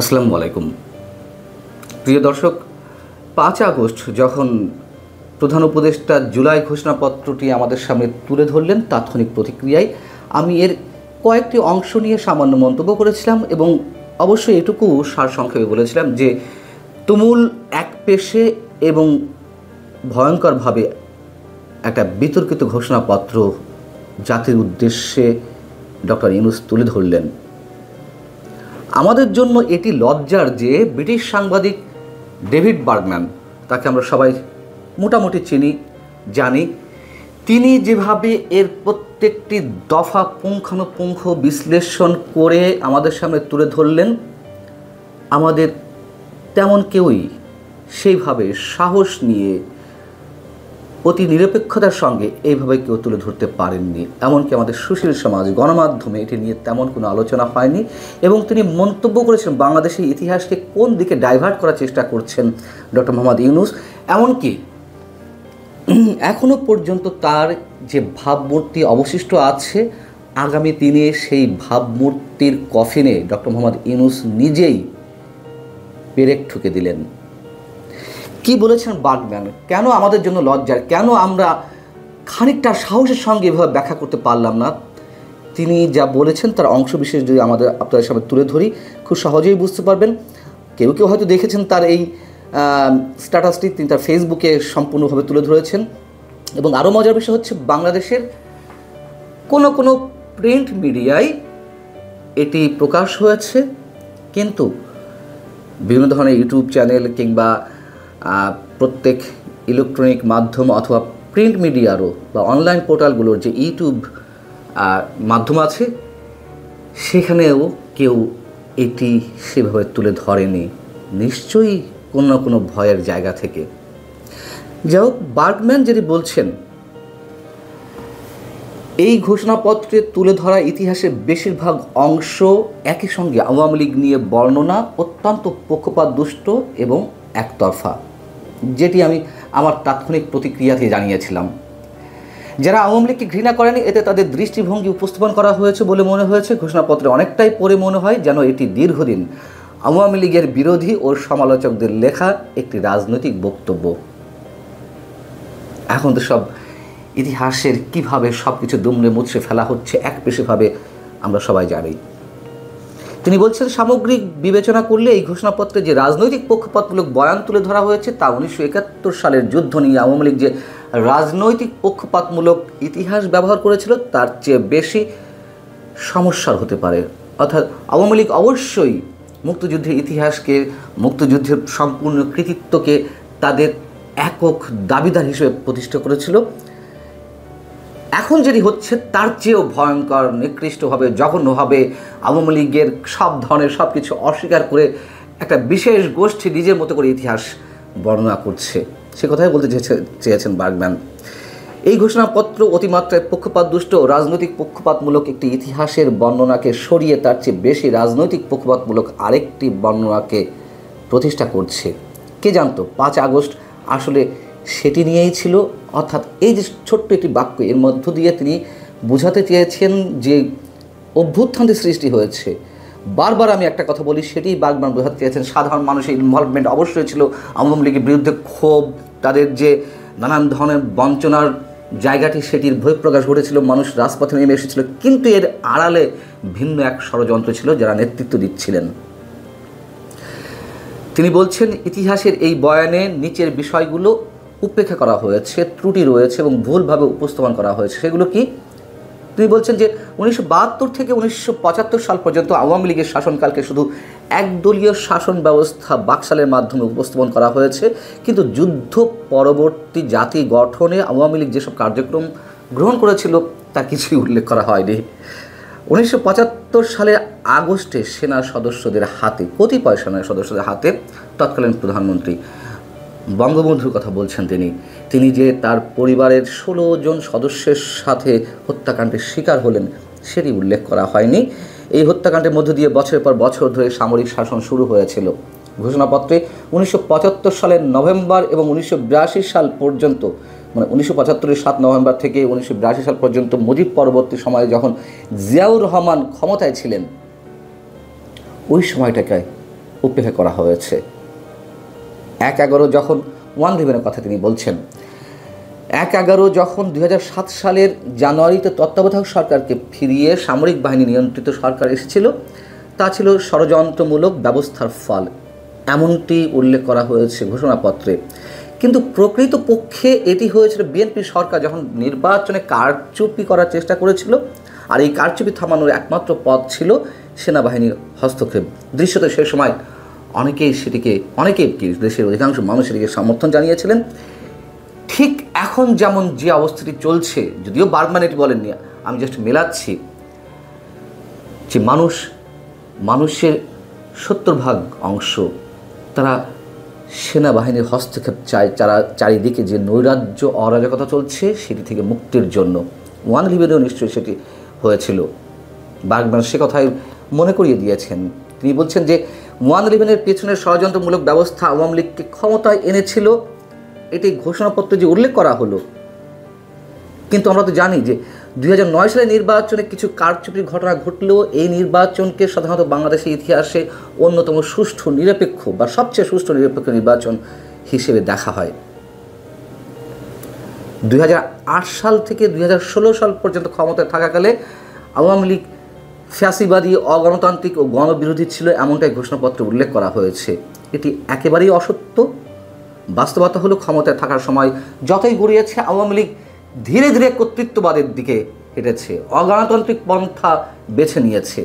আসসালামু আলাইকুম প্রিয় দর্শক। 5 আগস্ট যখন প্রধান উপদেষ্টা জুলাই ঘোষণাপত্রটি আমাদের সামনে তুলে ধরলেন, তাৎক্ষণিক প্রতিক্রিয়ায় আমি এর কয়েকটি অংশ নিয়ে সামান্য মন্তব্য করেছিলাম এবং অবশ্যই এটুকু সারসংক্ষেপে বলেছিলাম যে তুমুল একপেশে এবং ভয়ঙ্করভাবে একটা বিতর্কিত ঘোষণাপত্র জাতির উদ্দেশ্যে ডক্টর ইউনূস তুলে ধরলেন। আমাদের জন্য এটি লজ্জার যে ব্রিটিশ সাংবাদিক ডেভিড বার্গম্যান, তাকে আমরা সবাই মোটামুটি চিনি জানি, তিনি যেভাবে এর প্রত্যেকটি দফা পুঙ্খানুপুঙ্খ বিশ্লেষণ করে আমাদের সামনে তুলে ধরলেন, আমাদের তেমন কেউই সেইভাবে সাহস নিয়ে অতি নিরপেক্ষতার সঙ্গে এইভাবে কেউ তুলে ধরতে পারেননি। এমনকি আমাদের সুশীল সমাজ গণমাধ্যমে এটি নিয়ে তেমন কোনো আলোচনা হয়নি এবং তিনি মন্তব্য করেছেন বাংলাদেশের ইতিহাসকে কোন দিকে ডাইভার্ট করার চেষ্টা করছেন ডক্টর মোহাম্মদ ইউনূস। এমনকি এখনও পর্যন্ত তার যে ভাবমূর্তি অবশিষ্ট আছে, আগামী দিনে সেই ভাবমূর্তির কফিনে ডক্টর মোহাম্মদ ইউনূস নিজেই পেরেক ঠুকে দিলেন। কি বলেছেন বার্গম্যান? কেন আমাদের জন্য লজ্জার, কেন আমরা খানিকটা সাহসের সঙ্গে এভাবে ব্যাখ্যা করতে পারলাম না? তিনি যা বলেছেন তার অংশবিশেষ যদি আপনাদের সামনে তুলে ধরি, খুব সহজেই বুঝতে পারবেন। কেউ কেউ হয়তো দেখেছেন তার এই স্ট্যাটাসটি, তিনি তার ফেসবুকে সম্পূর্ণভাবে তুলে ধরেছেন। এবং আরও মজার বিষয় হচ্ছে, বাংলাদেশের কোনো কোনো প্রিন্ট মিডিয়ায় এটি প্রকাশ হয়েছে, কিন্তু বিভিন্ন ধরনের ইউটিউব চ্যানেল কিংবা প্রত্যেক ইলেকট্রনিক মাধ্যম অথবা প্রিন্ট মিডিয়ারও বা অনলাইন পোর্টালগুলোর যে ইউটিউব মাধ্যম আছে, সেখানেও কেউ এটি সেভাবে তুলে ধরেনি, নিশ্চয়ই কোনো না কোনো ভয়ের জায়গা থেকে। যাই হোক, বার্গম্যান যেটি বলছেন, এই ঘোষণাপত্রে তুলে ধরা ইতিহাসের বেশিরভাগ অংশ একই সঙ্গে আওয়ামী লীগ নিয়ে বর্ণনা, অত্যন্ত পক্ষপাতদুষ্ট এবং একতরফা, যেটি আমি আমার তাৎক্ষণিক প্রতিক্রিয়াতে জানিয়েছিলাম। যারা আওয়ামী লীগকে ঘৃণা করেনি, এতে তাদের দৃষ্টিভঙ্গি উপস্থাপন করা হয়েছে বলে মনে হয়েছে। ঘোষণাপত্রে অনেকটাই পড়ে মনে হয় যেন এটি দীর্ঘদিন আওয়ামী লীগের বিরোধী ও সমালোচকদের লেখা একটি রাজনৈতিক বক্তব্য। এখন তো সব ইতিহাসের কিভাবে সব কিছু দুমড়ে মুচড়ে ফেলা হচ্ছে একপেশেভাবে আমরা সবাই জানি। তিনি বলছেন, সামগ্রিক বিবেচনা করলে এই ঘোষণাপত্রে যে রাজনৈতিক পক্ষপাতমূলক বয়ান তুলে ধরা হয়েছে, তা 1971 সালের যুদ্ধ নিয়ে আওয়ামী লীগ যে রাজনৈতিক পক্ষপাতমূলক ইতিহাস ব্যবহার করেছিল, তার চেয়ে বেশি সমস্যার হতে পারে। অর্থাৎ আওয়ামী লীগ অবশ্যই মুক্তিযুদ্ধের ইতিহাসকে, মুক্তিযুদ্ধের সম্পূর্ণ কৃতিত্বকে তাদের একক দাবিদার হিসেবে প্রতিষ্ঠা করেছিল। এখন যেটি হচ্ছে তার চেয়েও ভয়ঙ্কর, নিকৃষ্টভাবে, জঘন্যভাবে আওয়ামী লীগের সব ধরনের সব কিছু অস্বীকার করে একটা বিশেষ গোষ্ঠী নিজের মতো করে ইতিহাস বর্ণনা করছে, সে কথাই বলতে চেয়েছেন বার্গম্যান। এই ঘোষণাপত্র অতিমাত্রায় পক্ষপাতদুষ্ট ও রাজনৈতিক পক্ষপাতমূলক একটি ইতিহাসের বর্ণনাকে সরিয়ে তার চেয়ে বেশি রাজনৈতিক পক্ষপাতমূলক আরেকটি বর্ণনাকে প্রতিষ্ঠা করছে। কে জানতো 5 আগস্ট আসলে সেটি নিয়েই ছিল। অর্থাৎ এই যে ছোট্ট একটি বাক্য, এর মধ্য দিয়ে তিনি বোঝাতে চেয়েছেন যে অভ্যুত্থানের সৃষ্টি হয়েছে। বারবার আমি একটা কথা বলি, সেটি বারবার বোঝাতে চেয়েছেন সাধারণ মানুষের ইনভলভমেন্ট অবশ্যই ছিল, আওয়ামী লীগের বিরুদ্ধে ক্ষোভ, তাদের যে নানান ধরনের বঞ্চনার জায়গাটি, সেটির বহিঃপ্রকাশ ঘটেছিল, মানুষ রাজপথে নেমে এসেছিল, কিন্তু এর আড়ালে ভিন্ন এক ষড়যন্ত্র ছিল যারা নেতৃত্ব দিচ্ছিলেন। তিনি বলছেন, ইতিহাসের এই বয়ানে নিচের বিষয়গুলো উপেক্ষা করা হয়েছে, ত্রুটি রয়েছে এবং ভুলভাবে উপস্থাপন করা হয়েছে। সেগুলো কি? তিনি বলছেন যে 1972 থেকে 1975 সাল পর্যন্ত আওয়ামী লীগের শাসনকালকে শুধু একদলীয় শাসন ব্যবস্থা বাকশালের মাধ্যমে উপস্থাপন করা হয়েছে, কিন্তু যুদ্ধ পরবর্তী জাতি গঠনে আওয়ামী লীগ যেসব কার্যক্রম গ্রহণ করেছিল তার কিছুই উল্লেখ করা হয়নি। 1975 সালের আগস্টে সেনা সদস্যদের হাতে, কতিপয় সেনা সদস্যদের হাতে, তৎকালীন প্রধানমন্ত্রী বঙ্গবন্ধুর কথা বলছেন তিনি যে তার পরিবারের 16 জন সদস্যের সাথে হত্যাকাণ্ডের শিকার হলেন, সেটি উল্লেখ করা হয়নি। এই হত্যাকাণ্ডের মধ্য দিয়ে বছরের পর বছর ধরে সামরিক শাসন শুরু হয়েছিল। ঘোষণাপত্রে 1975 সালের নভেম্বর এবং 1982 সাল পর্যন্ত, মানে 1975-এর 7 নভেম্বর থেকে 1982 সাল পর্যন্ত মুজিব পরবর্তী সময়ে যখন জিয়াউর রহমান ক্ষমতায় ছিলেন, ওই সময়টাকে উপেক্ষা করা হয়েছে। 1/11 যখন 111-এর কথা তিনি বলছেন, 1/11 যখন 2007 সালের জানুয়ারিতে তত্ত্বাবধায়ক সরকারকে ফিরিয়ে সামরিক বাহিনী নিয়ন্ত্রিত সরকার এসেছিল, তা ছিল ষড়যন্ত্রমূলক ব্যবস্থার ফল, এমনটি উল্লেখ করা হয়েছে ঘোষণাপত্রে। কিন্তু প্রকৃতপক্ষে এটি হয়েছিল বিএনপি সরকার যখন নির্বাচনে কারচুপি করার চেষ্টা করেছিল, আর এই কারচুপি থামানোর একমাত্র পথ ছিল সেনাবাহিনীর হস্তক্ষেপ। দৃশ্যত সে সময় অনেকেই দেশের অধিকাংশ মানুষ এটিকে সমর্থন জানিয়েছিলেন। ঠিক এখন যেমন যে অবস্থাটি চলছে, যদিও বার্গম্যান এটি বলেননি, আমি জাস্ট মেলাচ্ছি যে মানুষের 70% অংশ তারা সেনাবাহিনীর হস্তক্ষেপ চায়, যারা চারিদিকে যে নৈরাজ্য অরাজকতা চলছে সেটি থেকে মুক্তির জন্য। 111-এও নিশ্চয়ই সেটি হয়েছিল। বার্গম্যান সে কথাই মনে করিয়ে দিয়েছেন। তিনি বলছেন যে 111-এর পেছনের ষড়যন্ত্রমূলক ব্যবস্থা আওয়ামী লীগকে ক্ষমতায় এনেছিল, এটি ঘোষণাপত্রে যে উল্লেখ করা হলো। কিন্তু আমরা তো জানি যে 2009 সালের নির্বাচনে কিছু কারচুপির ঘটনা ঘটলেও এই নির্বাচনকে সাধারণত বাংলাদেশের ইতিহাসে অন্যতম সুষ্ঠু নিরপেক্ষ বা সবচেয়ে সুষ্ঠু নিরপেক্ষ নির্বাচন হিসেবে দেখা হয়। 2008 সাল থেকে 2016 সাল পর্যন্ত ক্ষমতায় থাকাকালে আওয়ামী লীগ ফ্যাসিবাদী, অগণতান্ত্রিক ও গণবিরোধী ছিল, এমনটাই ঘোষণাপত্রে উল্লেখ করা হয়েছে। এটি একেবারেই অসত্য। বাস্তবতা হলো ক্ষমতায় থাকার সময় যতই গড়িয়েছে আওয়ামী লীগ ধীরে ধীরে কর্তৃত্ববাদের দিকে হেঁটেছে, অগণতান্ত্রিক পন্থা বেছে নিয়েছে।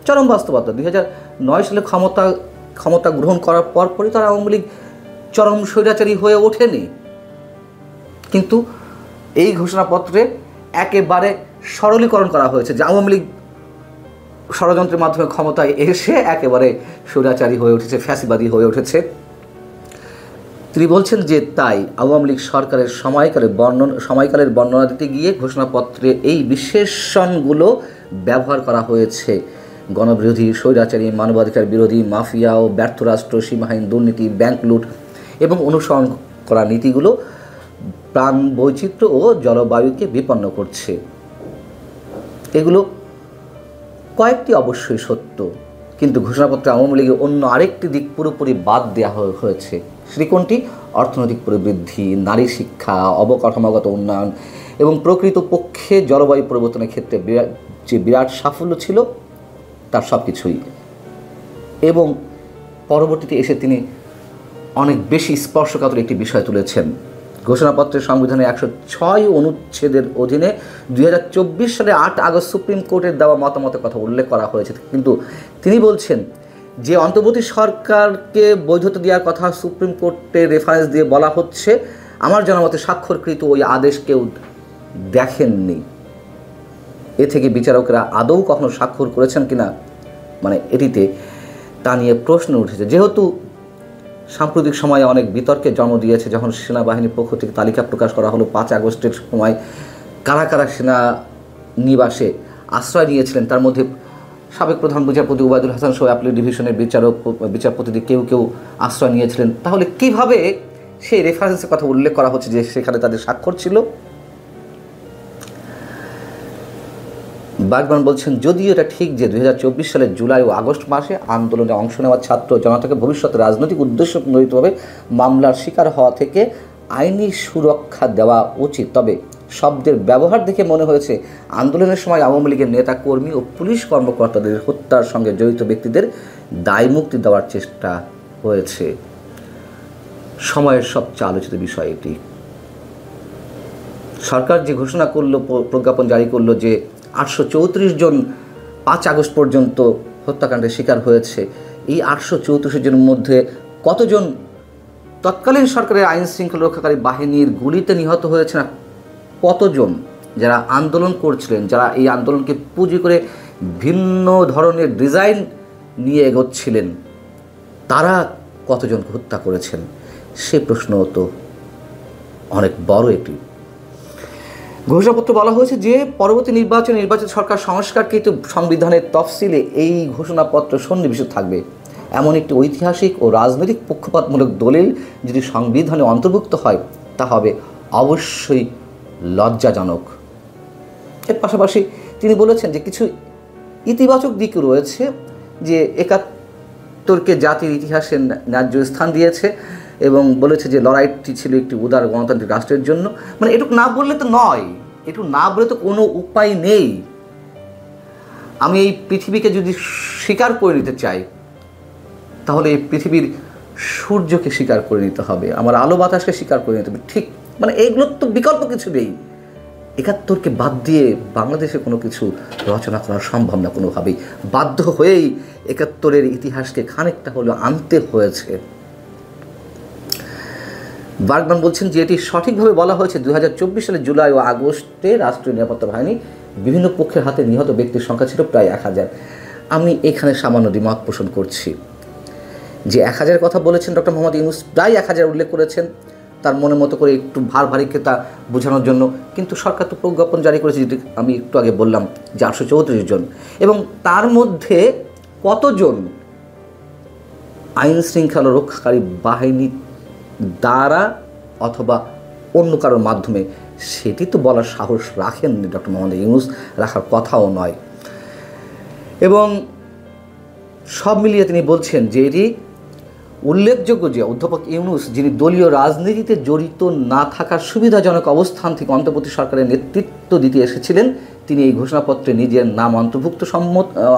চরম বাস্তবতা। 2009 সালে ক্ষমতা গ্রহণ করার পরপরই তারা আওয়ামী লীগ চরম স্বৈরাচারী হয়ে ওঠেনি। কিন্তু এই ঘোষণাপত্রে একেবারে সরলীকরণ করা হয়েছে যে আওয়ামী লীগ ষড়যন্ত্রের মাধ্যমে ক্ষমতায় এসে একেবারে স্বৈরাচারী হয়ে উঠেছে, ফ্যাসিবাদী হয়ে উঠেছে। তিনি বলছেন যে তাই আওয়ামী লীগ সরকারের সময়কালের বর্ণনা দিতে গিয়ে ঘোষণাপত্রে এই বিশেষণগুলো ব্যবহার করা হয়েছে: গণবিরোধী, স্বৈরাচারী, মানবাধিকার বিরোধী, মাফিয়া ও ব্যর্থ রাষ্ট্র, সীমাহীন দুর্নীতি, ব্যাংক লুট এবং অনুসরণ করা নীতিগুলো প্রাণ বৈচিত্র্য ও জলবায়ুকে বিপন্ন করছে। এগুলো কয়েকটি অবশ্যই সত্য, কিন্তু ঘোষণাপত্রে আওয়ামী লীগের অন্য আরেকটি দিক পুরোপুরি বাদ দেওয়া হয়েছে। সেটি কোনটি? অর্থনৈতিক প্রবৃদ্ধি, নারী শিক্ষা, অবকাঠামোগত উন্নয়ন এবং প্রকৃতপক্ষে জলবায়ু পরিবর্তনের ক্ষেত্রে যে বিরাট সাফল্য ছিল তার সব কিছুই। এবং পরবর্তীতে এসে তিনি অনেক বেশি স্পর্শকাতর একটি বিষয় তুলেছেন। ঘোষণাপত্রের সংবিধানের 106 অনুচ্ছেদের অধীনে 2024 সালে 8 আগস্ট সুপ্রিম কোর্টের দেওয়া মতামতের কথা উল্লেখ করা হয়েছে। কিন্তু তিনি বলছেন যে অন্তর্বর্তী সরকারকে বৈধতা দেওয়ার কথা সুপ্রিম কোর্টের রেফারেন্স দিয়ে বলা হচ্ছে, আমার জানামতে স্বাক্ষরকৃত ওই আদেশ কেউ দেখেননি। এ থেকে বিচারকরা আদৌ কখনো স্বাক্ষর করেছেন কিনা এটিতে তা নিয়ে প্রশ্ন উঠেছে। যেহেতু সাম্প্রতিক সময়ে অনেক বিতর্কের জন্ম দিয়েছে, যখন সেনাবাহিনীর পক্ষ থেকে তালিকা প্রকাশ করা হলো 5 আগস্টের সময় কারা কারা সেনা নিবাসে আশ্রয় নিয়েছিলেন, তার মধ্যে সাবেক প্রধান বিচারপতি ওবায়দুল হাসান সহ অ্যাপিলেট ডিভিশনের বিচারপতিদের কেউ কেউ আশ্রয় নিয়েছিলেন। তাহলে কিভাবে সেই রেফারেন্সের কথা উল্লেখ করা হচ্ছে যে সেখানে তাদের স্বাক্ষর ছিল? বার্গম্যান বলছেন, যদিও এটা ঠিক যে 2024 সালের জুলাই ও আগস্ট মাসে আন্দোলনে অংশ নেওয়া ছাত্র জনতাকে ভবিষ্যতে রাজনৈতিক উদ্দেশ্য প্রণোদিতভাবে মামলার শিকার হওয়া থেকে আইনি সুরক্ষা দেওয়া উচিত, তবে শব্দের ব্যবহার দেখে মনে হয়েছে আন্দোলনের সময় আওয়ামী লীগের নেতা কর্মী ও পুলিশ কর্মকর্তাদের হত্যার সঙ্গে জড়িত ব্যক্তিদের দায়মুক্তি দেওয়ার চেষ্টা হয়েছে। সময়ের সবচেয়ে আলোচিত বিষয় এটি। সরকার যে ঘোষণা করলো, প্রজ্ঞাপন জারি করলো যে 834 জন 5 আগস্ট পর্যন্ত হত্যাকাণ্ডের শিকার হয়েছে, এই 834 জনের মধ্যে কতজন তৎকালীন সরকারের আইন শৃঙ্খলা রক্ষাকারী বাহিনীর গুলিতে নিহত হয়েছে, না কতজন যারা আন্দোলন করছিলেন, যারা এই আন্দোলনকে পুঁজি করে ভিন্ন ধরনের ডিজাইন নিয়ে এগোচ্ছিলেন, তারা কতজনকে হত্যা করেছেন, সে প্রশ্ন তো অনেক বড় একটি। ঘোষণাপত্রে বলা হয়েছে যে পরবর্তী নির্বাচিত সরকার সংস্কারকৃত সংবিধানের তফসিলে এই ঘোষণাপত্র সন্নিবেশিত থাকবে। এমন একটি ঐতিহাসিক ও রাজনৈতিক পক্ষপাতমূলক দলিল যদি সংবিধানে অন্তর্ভুক্ত হয় তা হবে অবশ্যই লজ্জাজনক। এর পাশাপাশি তিনি বলেছেন যে কিছু ইতিবাচক দিক রয়েছে, যে একাত্তরকে জাতির ইতিহাসে ন্যায্য স্থান দিয়েছে এবং বলেছে যে লড়াইটি ছিল একটি উদার গণতান্ত্রিক রাষ্ট্রের জন্য। মানে এটুকু না বললে তো নয়, এটুকু না বলে তো কোনো উপায় নেই। আমি এই পৃথিবীকে যদি স্বীকার করে নিতে চাই, তাহলে এই পৃথিবীর সূর্যকে স্বীকার করে নিতে হবে, আমার আলো বাতাসকে স্বীকার করে নিতে হবে। ঠিক মানে এইগুলোর তো বিকল্প কিছু নেই। একাত্তরকে বাদ দিয়ে বাংলাদেশে কোনো কিছু রচনা করা সম্ভব না কোনোভাবেই। বাধ্য হয়েই একাত্তরের ইতিহাসকে খানিকটা হলেও আনতে হয়েছে। বার্গম্যান বলছেন যে এটি সঠিকভাবে বলা হয়েছে 2024 সালের জুলাই ও আগস্টে রাষ্ট্রীয় নিরাপত্তা বাহিনী বিভিন্ন পক্ষের হাতে নিহত ব্যক্তির সংখ্যা ছিল প্রায় 1000। আমি এখানে সামান্য দ্বিমত পোষণ করছি। যে 1000 কথা বলেছেন ডক্টর মোহাম্মদ ইউনূস, প্রায় 1000 উল্লেখ করেছেন তার মনের মতো করে একটু ভারিক্যতা বোঝানোর জন্য, কিন্তু সরকার তো প্রজ্ঞাপন জারি করেছে, যেটি আমি একটু আগে বললাম যে 834 জন, এবং তার মধ্যে কতজন আইন শৃঙ্খলা রক্ষাকারী বাহিনী দ্বারা অথবা অন্য কারোর মাধ্যমে, সেটি তো বলার সাহস রাখেননি ডক্টর মোহাম্মদ ইউনূস, রাখার কথাও নয়। এবং সব মিলিয়ে তিনি বলছেন যে এটি উল্লেখযোগ্য যে অধ্যাপক ইউনূস, যিনি দলীয় রাজনীতিতে জড়িত না থাকার সুবিধাজনক অবস্থান থেকে অন্তর্বর্তী সরকারের নেতৃত্ব দিতে এসেছিলেন, তিনি এই ঘোষণাপত্রে নিজের নাম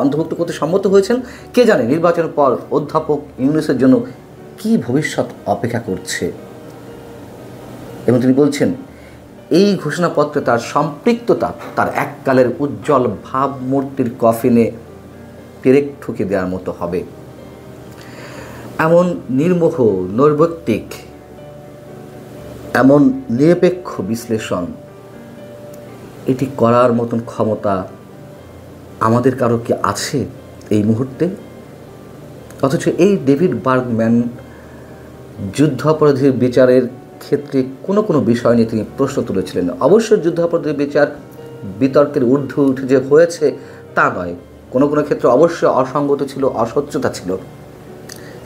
অন্তর্ভুক্ত করতে সম্মত হয়েছেন। কে জানে নির্বাচনের পর অধ্যাপক ইউনূসের জন্য কি ভবিষ্যৎ অপেক্ষা করছে। এবং তিনি বলছেন এই ঘোষণাপত্রে তার সম্পৃক্ততা তার এককালের উজ্জ্বল ভাবমূর্তির কফিনে পেরেক ঠুকে দেওয়ার মতো হবে। এমন নির্মোহ, নৈর্ব্যক্তিক, এমন নিরপেক্ষ বিশ্লেষণ এটি করার মতন ক্ষমতা আমাদের কারো কি আছে এই মুহূর্তে? অথচ এই ডেভিড বার্গম্যান যুদ্ধাপরাধীর বিচারের ক্ষেত্রে কোনো কোনো বিষয় নিয়ে তিনি প্রশ্ন তুলেছিলেন। অবশ্যই যুদ্ধাপরাধীর বিচার বিতর্কের ঊর্ধ্বে উঠে যে হয়েছে তা নয়, কোনো কোনো ক্ষেত্রে অবশ্যই অসঙ্গত ছিল, অস্বচ্ছতা ছিল।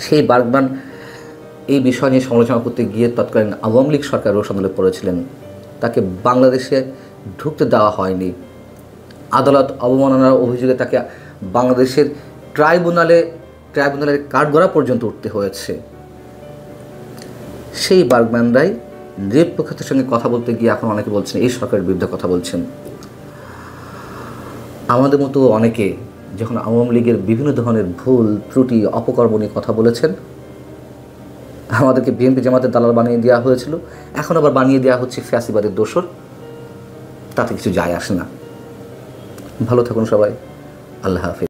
সেই বার্গম্যান এই বিষয় নিয়ে সমালোচনা করতে গিয়ে তৎকালীন আওয়ামী লীগ সরকার রোষানলে পড়েছিলেন। তাকে বাংলাদেশে ঢুকতে দেওয়া হয়নি। আদালত অবমাননার অভিযোগে তাকে বাংলাদেশের ট্রাইব্যুনালের কাঠগড়া পর্যন্ত উঠতে হয়েছে। সেই বার্গম্যানরাই নিরপেক্ষতার সঙ্গে কথা বলতে গিয়ে এখন অনেকে বলছেন এই সরকারের বিরুদ্ধে কথা বলছেন। আমাদের মতো অনেকে যখন আওয়ামী লীগের বিভিন্ন ধরনের ভুল ত্রুটি অপকর্ম নিয়ে কথা বলেছেন, আমাদেরকে বিএনপি জামাতের দালাল বানিয়ে দেওয়া হয়েছিল, এখন আবার বানিয়ে দেওয়া হচ্ছে ফ্যাসিবাদের দোসর। তাতে কিছু যায় আসে না। ভালো থাকুন সবাই, আল্লাহ হাফেজ।